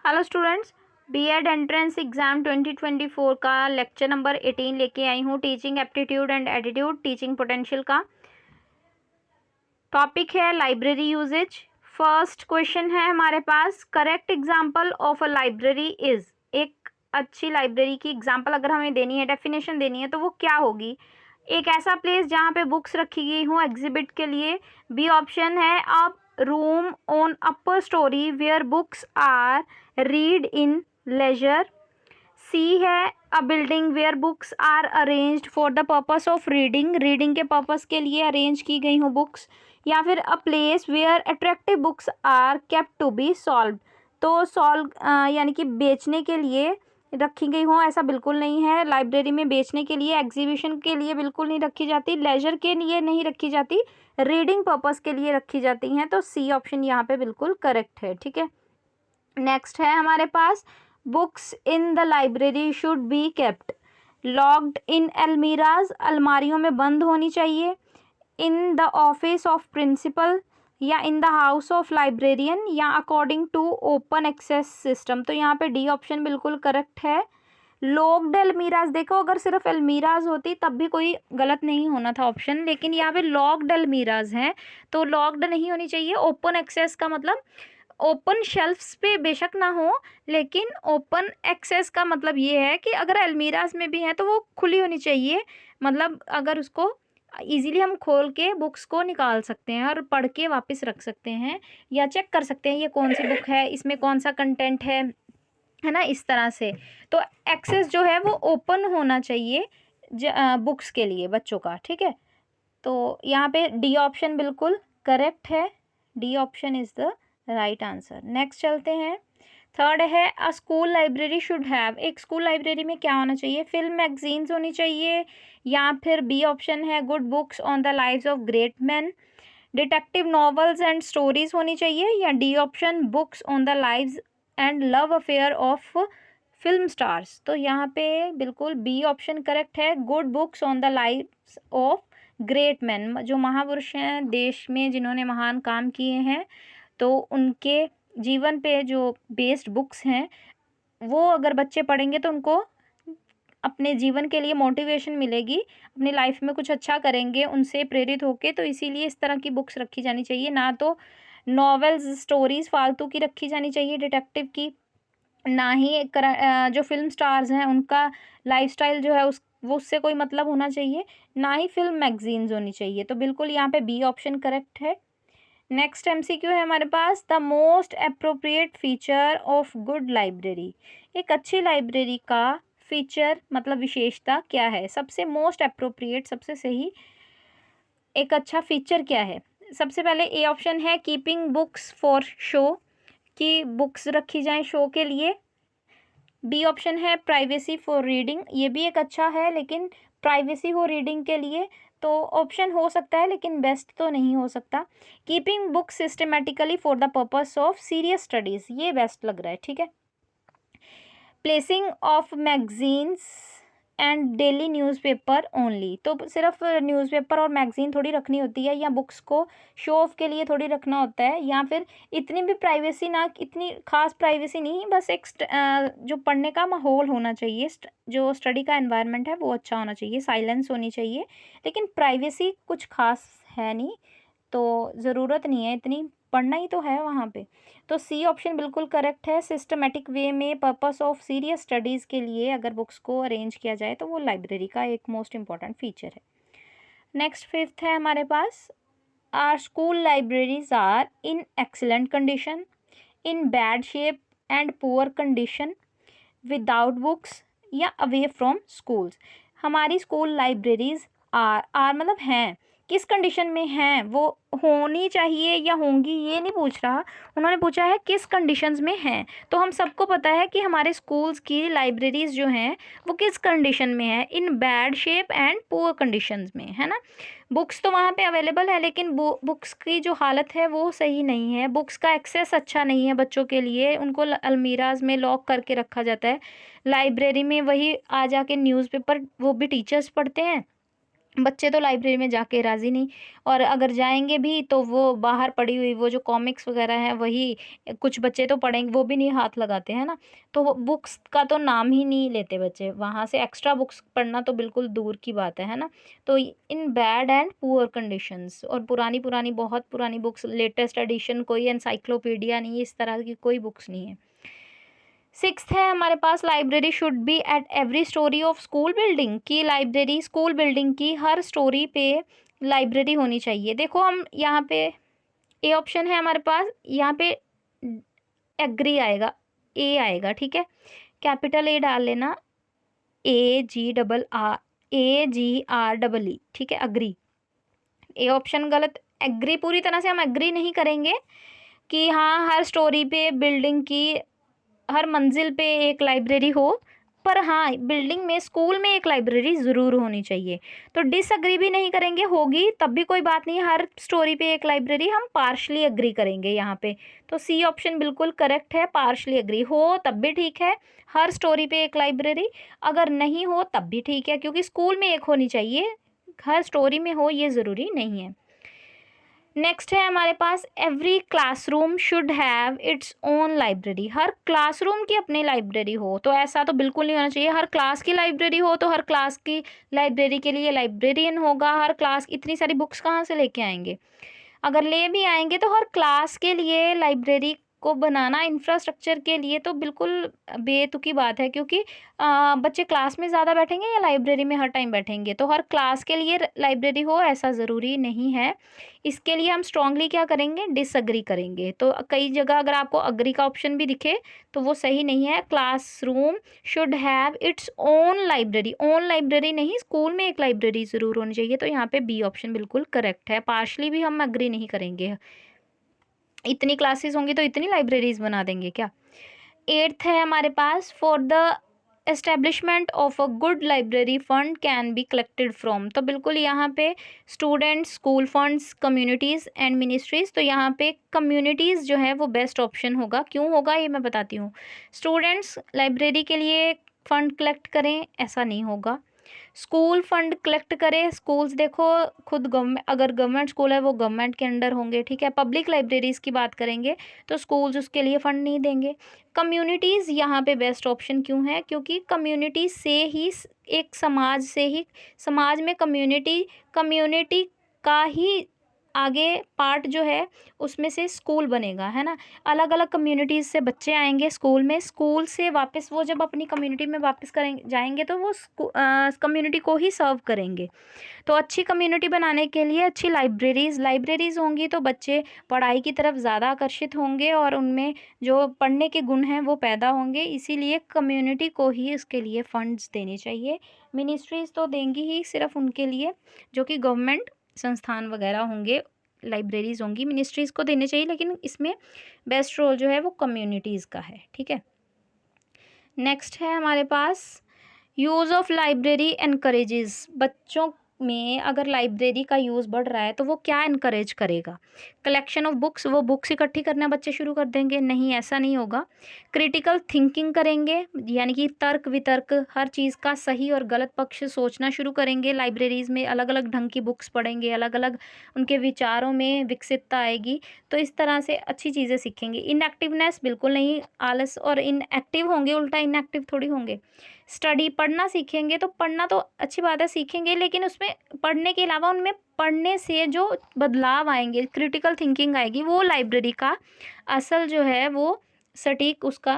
Hello students, BEd entrance exam 2024 का lecture number 18 लेके आई हूँ। Teaching aptitude and attitude, teaching potential का टॉपिक है लाइब्रेरी यूजेज। फर्स्ट क्वेश्चन है हमारे पास, correct example of a library is. एक अच्छी लाइब्रेरी की एग्जाम्पल अगर हमें देनी है, डेफिनेशन देनी है, तो वो क्या होगी? एक ऐसा प्लेस जहाँ पे बुक्स रखी गई हों एग्जिबिट के लिए। बी ऑप्शन है a room on upper storey where books are read in leisure. C है a building where books are arranged for the purpose of reading, reading के पर्पस के लिए अरेंज की गई हो बुक्स। या फिर a place where attractive books are kept to be solve. तो सॉल्व यानी कि बेचने के लिए रखी गई हो, ऐसा बिल्कुल नहीं है। लाइब्रेरी में बेचने के लिए, एग्जीबिशन के लिए बिल्कुल नहीं रखी जाती, लेजर के लिए नहीं रखी जाती, रीडिंग पर्पस के लिए रखी जाती हैं। तो सी ऑप्शन यहाँ पे बिल्कुल करेक्ट है। ठीक है, नेक्स्ट है हमारे पास, books in the library should be kept locked in almirahs, अलमारियों में बंद होनी चाहिए। In the office of principal, या in the house of librarian, या according to open access system. तो यहाँ पे डी ऑप्शन बिल्कुल करेक्ट है। लॉक्ड अलमीराज, देखो अगर सिर्फ अलमीराज होती तब भी कोई गलत नहीं होना था ऑप्शन, लेकिन यहाँ पे लॉक्ड अलमीराज हैं तो लॉक्ड नहीं होनी चाहिए। ओपन एक्सेस का मतलब ओपन शेल्फ्स पे बेशक ना हो, लेकिन ओपन एक्सेस का मतलब ये है कि अगर अलमीराज में भी हैं तो वो खुली होनी चाहिए। मतलब अगर उसको इजीली हम खोल के बुक्स को निकाल सकते हैं और पढ़ के वापस रख सकते हैं, या चेक कर सकते हैं ये कौन सी बुक है, इसमें कौन सा कंटेंट है ना, इस तरह से। तो एक्सेस जो है वो ओपन होना चाहिए बुक्स के लिए बच्चों का। ठीक है, तो यहाँ पे डी ऑप्शन बिल्कुल करेक्ट है। D option is the right answer. Next चलते हैं, थर्ड है अ स्कूल लाइब्रेरी शुड हैव। एक स्कूल लाइब्रेरी में क्या होना चाहिए? फिल्म मैगजीन्स होनी चाहिए, या फिर बी ऑप्शन है good books on the lives of great man, detective novels and stories होनी चाहिए, या D option books on the lives and love affair of film stars. तो यहाँ पे बिल्कुल बी ऑप्शन करेक्ट है, good books on the lives of great man, जो महापुरुष हैं देश में जिन्होंने महान काम किए हैं, तो उनके जीवन पे जो बेस्ड बुक्स हैं वो अगर बच्चे पढ़ेंगे तो उनको अपने जीवन के लिए मोटिवेशन मिलेगी, अपनी लाइफ में कुछ अच्छा करेंगे उनसे प्रेरित होके। तो इसीलिए इस तरह की बुक्स रखी जानी चाहिए, ना तो नॉवेल्स स्टोरीज फालतू की रखी जानी चाहिए डिटेक्टिव की, ना ही जो फिल्म स्टार्स हैं उनका लाइफस्टाइल जो है उस वो उससे कोई मतलब होना चाहिए, ना ही फिल्म मैगजीन्स होनी चाहिए। तो बिल्कुल यहाँ पे बी ऑप्शन करेक्ट है। नेक्स्ट एमसीक्यू है हमारे पास, the most appropriate feature of good library. एक अच्छी लाइब्रेरी का फीचर मतलब विशेषता क्या है? सबसे मोस्ट अप्रोप्रिएट, सबसे सही एक अच्छा फीचर क्या है? सबसे पहले ए ऑप्शन है कीपिंग बुक्स फॉर शो, कि बुक्स रखी जाएं शो के लिए। बी ऑप्शन है प्राइवेसी फॉर रीडिंग, ये भी एक अच्छा है, लेकिन प्राइवेसी हो रीडिंग के लिए तो ऑप्शन हो सकता है, लेकिन बेस्ट तो नहीं हो सकता। Keeping books systematically for the purpose of serious studies, ये बेस्ट लग रहा है। ठीक है, placing of magazines and daily newspaper only, तो सिर्फ न्यूज़पेपर और मैगजीन थोड़ी रखनी होती है, या बुक्स को शो ऑफ के लिए थोड़ी रखना होता है, या फिर इतनी भी प्राइवेसी ना, इतनी खास प्राइवेसी नहीं, बस एक जो पढ़ने का माहौल होना चाहिए, जो स्टडी का एनवायरनमेंट है वो अच्छा होना चाहिए, साइलेंस होनी चाहिए, लेकिन प्राइवेसी कुछ खास है नहीं, तो ज़रूरत नहीं है इतनी, पढ़ना ही तो है वहाँ पे। तो सी ऑप्शन बिल्कुल करेक्ट है। सिस्टमेटिक वे में पर्पस ऑफ सीरियस स्टडीज़ के लिए अगर बुक्स को अरेंज किया जाए तो वो लाइब्रेरी का एक मोस्ट इम्पॉर्टेंट फीचर है। नेक्स्ट फिफ्थ है हमारे पास, are school libraries are in excellent condition, in bad shape and poor condition, without books, या अवे फ्रॉम स्कूल्स। हमारी स्कूल लाइब्रेरीज आर मतलब हैं, किस कंडीशन में हैं, वो होनी चाहिए या होंगी ये नहीं पूछ रहा, उन्होंने पूछा है किस कंडीशंस में हैं। तो हम सबको पता है कि हमारे स्कूल्स की लाइब्रेरीज जो हैं वो किस कंडीशन में है, इन bad shape and poor conditions में, है ना। बुक्स तो वहाँ पे अवेलेबल है, लेकिन बुक्स की जो हालत है वो सही नहीं है, बुक्स का एक्सेस अच्छा नहीं है बच्चों के लिए, उनको अलमीराज में लॉक करके रखा जाता है। लाइब्रेरी में वही आ जाके न्यूज़पेपर वो भी टीचर्स पढ़ते हैं, बच्चे तो लाइब्रेरी में जाके राज़ी नहीं, और अगर जाएँगे भी तो वो बाहर पड़ी हुई वो जो कॉमिक्स वग़ैरह हैं वही कुछ बच्चे तो पढ़ेंगे, वो भी नहीं हाथ लगाते, है ना? तो वो बुक्स का तो नाम ही नहीं लेते बच्चे, वहाँ से एक्स्ट्रा बुक्स पढ़ना तो बिल्कुल दूर की बात है ना? तो in bad and poor conditions, और पुरानी-पुरानी बहुत पुरानी बुक्स, लेटेस्ट एडिशन कोई एनसाइक्लोपीडिया नहीं है, इस तरह की कोई बुक्स नहीं है। 6th है हमारे पास, library should be at every storey of school building, की लाइब्रेरी स्कूल बिल्डिंग की हर स्टोरी पे लाइब्रेरी होनी चाहिए। देखो हम यहाँ पे ए ऑप्शन है हमारे पास, यहाँ पे एग्री आएगा, ए आएगा, ठीक है, कैपिटल ए डाल लेना, AGRR, ठीक है, अग्री। ए ऑप्शन गलत, एग्री पूरी तरह से हम एग्री नहीं करेंगे कि हाँ हर स्टोरी पे बिल्डिंग की हर मंजिल पे एक लाइब्रेरी हो, पर हाँ बिल्डिंग में स्कूल में एक लाइब्रेरी ज़रूर होनी चाहिए। तो डिसएग्री भी नहीं करेंगे, होगी तब भी कोई बात नहीं, हर स्टोरी पे एक लाइब्रेरी हम पार्शली एग्री करेंगे यहाँ पे। तो सी ऑप्शन बिल्कुल करेक्ट है, पार्शली एग्री हो तब भी ठीक है, हर स्टोरी पे एक लाइब्रेरी, अगर नहीं हो तब भी ठीक है, क्योंकि स्कूल में एक होनी चाहिए, हर स्टोरी में हो ये ज़रूरी नहीं है। नेक्स्ट है हमारे पास, every classroom should have its own library, हर क्लासरूम की अपनी लाइब्रेरी हो, तो ऐसा तो बिल्कुल नहीं होना चाहिए। हर क्लास की लाइब्रेरी हो तो हर क्लास की लाइब्रेरी के लिए लाइब्रेरियन होगा, हर क्लास इतनी सारी बुक्स कहाँ से लेके आएंगे, अगर ले भी आएंगे तो हर क्लास के लिए लाइब्रेरी को बनाना इंफ्रास्ट्रक्चर के लिए तो बिल्कुल बेतुकी बात है, क्योंकि बच्चे क्लास में ज़्यादा बैठेंगे या लाइब्रेरी में हर टाइम बैठेंगे, तो हर क्लास के लिए लाइब्रेरी हो ऐसा ज़रूरी नहीं है। इसके लिए हम स्ट्रांगली क्या करेंगे, डिसअग्री करेंगे। तो कई जगह अगर आपको अग्री का ऑप्शन भी दिखे तो वो सही नहीं है, classroom should have its own library, own library नहीं, स्कूल में एक लाइब्रेरी ज़रूर होनी चाहिए, तो यहाँ पे बी ऑप्शन बिल्कुल करेक्ट है, पार्शली भी हम अग्री नहीं करेंगे, इतनी क्लासेस होंगी तो इतनी लाइब्रेरीज बना देंगे क्या। 8th है हमारे पास, for the establishment of a good library fund can be collected from, तो बिल्कुल यहाँ पे students, school funds, communities and ministries, तो यहाँ पे कम्युनिटीज़ जो है वो बेस्ट ऑप्शन होगा। क्यों होगा ये मैं बताती हूँ। स्टूडेंट्स लाइब्रेरी के लिए फ़ंड कलेक्ट करें ऐसा नहीं होगा, स्कूल फंड कलेक्ट करे, स्कूल्स देखो खुद गवर्नमेंट, अगर गवर्नमेंट स्कूल है वो गवर्नमेंट के अंडर होंगे, ठीक है। पब्लिक लाइब्रेरीज़ की बात करेंगे तो स्कूल्स उसके लिए फ़ंड नहीं देंगे। कम्युनिटीज़ यहाँ पे बेस्ट ऑप्शन क्यों है, क्योंकि कम्युनिटी से ही एक समाज से ही, समाज में कम्युनिटी, कम्युनिटी का ही आगे पार्ट जो है उसमें से स्कूल बनेगा, है ना। अलग अलग कम्युनिटीज़ से बच्चे आएंगे स्कूल में, स्कूल से वापस वो जब अपनी कम्युनिटी में वापस करेंगे जाएंगे तो वो कम्युनिटी को ही सर्व करेंगे। तो अच्छी कम्युनिटी बनाने के लिए अच्छी लाइब्रेरीज़ होंगी तो बच्चे पढ़ाई की तरफ ज़्यादा आकर्षित होंगे और उनमें जो पढ़ने के गुण हैं वो पैदा होंगे, इसीलिए कम्युनिटी को ही इसके लिए फ़ंड्स देने चाहिए। मिनिस्ट्रीज़ तो देंगी ही सिर्फ उनके लिए जो कि गवर्नमेंट संस्थान वगैरह होंगे, लाइब्रेरीज़ होंगी, मिनिस्ट्रीज़ को देने चाहिए, लेकिन इसमें बेस्ट रोल जो है वो कम्युनिटीज़ का है, ठीक है। नेक्स्ट है हमारे पास, यूज़ ऑफ लाइब्रेरी एनकरेजेस, बच्चों में अगर लाइब्रेरी का यूज़ बढ़ रहा है तो वो क्या इनकरेज करेगा। कलेक्शन ऑफ बुक्स, वो बुक्स इकट्ठी करना बच्चे शुरू कर देंगे, नहीं ऐसा नहीं होगा। क्रिटिकल थिंकिंग करेंगे, यानी कि तर्क वितर्क, हर चीज़ का सही और गलत पक्ष सोचना शुरू करेंगे, लाइब्रेरीज़ में अलग अलग ढंग की बुक्स पढ़ेंगे, अलग अलग उनके विचारों में विकसितता आएगी, तो इस तरह से अच्छी चीज़ें सीखेंगे। इनएक्टिवनेस बिल्कुल नहीं, आलस और इनएक्टिव होंगे, उल्टा इनएक्टिव थोड़ी होंगे। स्टडी, पढ़ना सीखेंगे, तो पढ़ना तो अच्छी बात है सीखेंगे, लेकिन उसमें पढ़ने के अलावा उनमें पढ़ने से जो बदलाव आएंगे, क्रिटिकल थिंकिंग आएगी, वो लाइब्रेरी का असल जो है वो सटीक उसका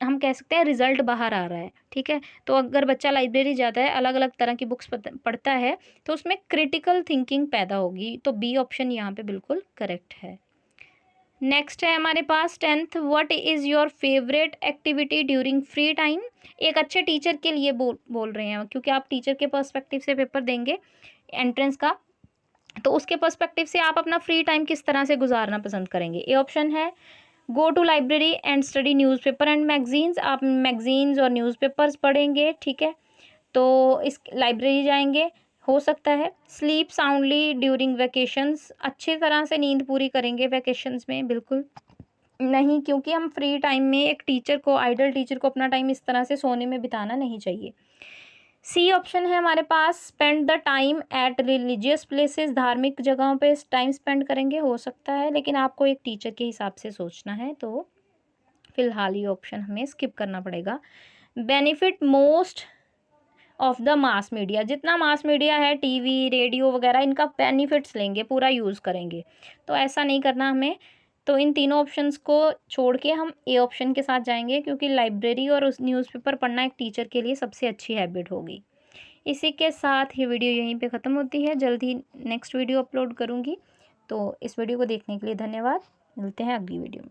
हम कह सकते हैं रिजल्ट बाहर आ रहा है, ठीक है। तो अगर बच्चा लाइब्रेरी जाता है, अलग अलग तरह की बुक्स पढ़ता है तो उसमें क्रिटिकल थिंकिंग पैदा होगी, तो बी ऑप्शन यहाँ पे बिल्कुल करेक्ट है। नेक्स्ट है हमारे पास 10th, what is your favourite activity during free time. एक अच्छे टीचर के लिए बोल रहे हैं, क्योंकि आप टीचर के पर्सपेक्टिव से पेपर देंगे एंट्रेंस का, तो उसके पर्सपेक्टिव से आप अपना फ्री टाइम किस तरह से गुजारना पसंद करेंगे। ए ऑप्शन है, go to library and study newspaper and magazines, आप मैगजीन्स और न्यूज़पेपर्स पढ़ेंगे, ठीक है, तो इस लाइब्रेरी जाएंगे। हो सकता है स्लीप साउंडली ड्यूरिंग वैकेशंस, अच्छी तरह से नींद पूरी करेंगे वैकेशंस में, बिल्कुल नहीं, क्योंकि हम फ्री टाइम में एक टीचर को, आइडल टीचर को अपना टाइम इस तरह से सोने में बिताना नहीं चाहिए। सी ऑप्शन है हमारे पास, spend the time at religious places, धार्मिक जगहों पे टाइम स्पेंड करेंगे, हो सकता है, लेकिन आपको एक टीचर के हिसाब से सोचना है, तो फिलहाल ये ऑप्शन हमें स्किप करना पड़ेगा। Benefit most of the mass media, जितना मास मीडिया है, टीवी, रेडियो वगैरह, इनका बेनिफिट्स लेंगे, पूरा यूज़ करेंगे, तो ऐसा नहीं करना हमें। तो इन तीनों ऑप्शंस को छोड़ के हम ए ऑप्शन के साथ जाएंगे, क्योंकि लाइब्रेरी और उस न्यूज़पेपर पढ़ना एक टीचर के लिए सबसे अच्छी हैबिट होगी। इसी के साथ ये वीडियो यहीं पे ख़त्म होती है, जल्द ही नेक्स्ट वीडियो अपलोड करूँगी। तो इस वीडियो को देखने के लिए धन्यवाद, मिलते हैं अगली वीडियो में।